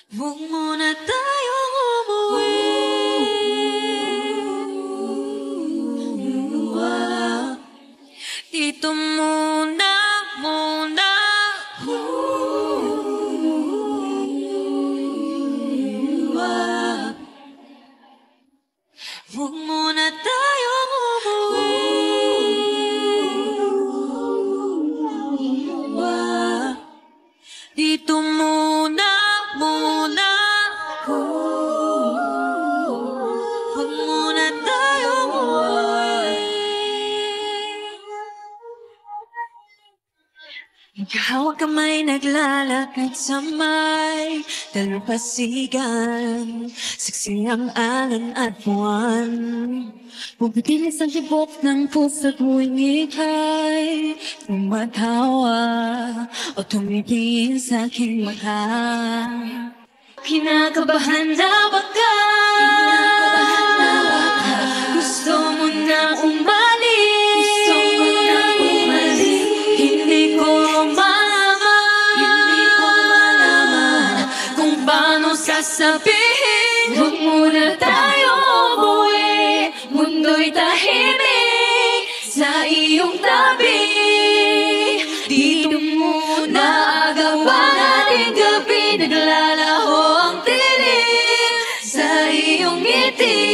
Huwag muna tayong umuwi. Dito muna, muna. Huwag muna tayong umuwi. Dito muna, muna. Huwag muna tayong umuwi. Magkahawak kamay naglalakad sa may dalampasigan. Saksi ang alon at buwan. Bumitilis ang tibok ng puso't muwing ika'y tumatawa o tumitingin sa aking mata. Kinakabahan na ba ka? Gusto mo nang umalis? Hindi ko malaman kung paano sasabihin. Huwag muna tayo umuwi, mundo'y tahimik sa iyong tabi. Dito muna agawan ating gabi, naglalaho ang dilim sa iyong ngiti.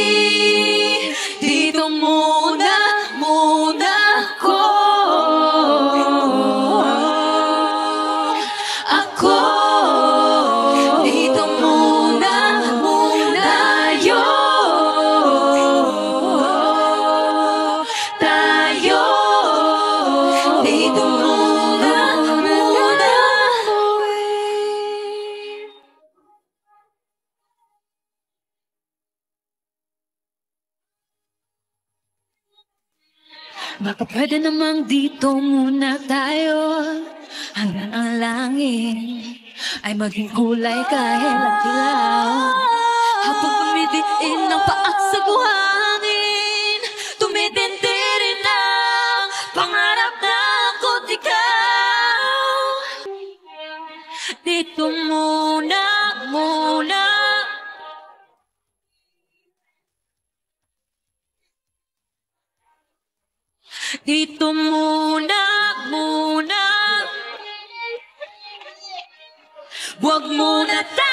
Dito muna, muna ako. Dito muna, muna tayo. Dito muna, muna. Baka pwede namang dito muna tayo hanggang ang langit ay maging kulay kahit ang dilaw. Habang tumidiin ang paak sa buhangin, tumitindi rin ang pangarap na ako't ikaw. Dito muna, muna. Dito muna, muna. Huwag muna tayo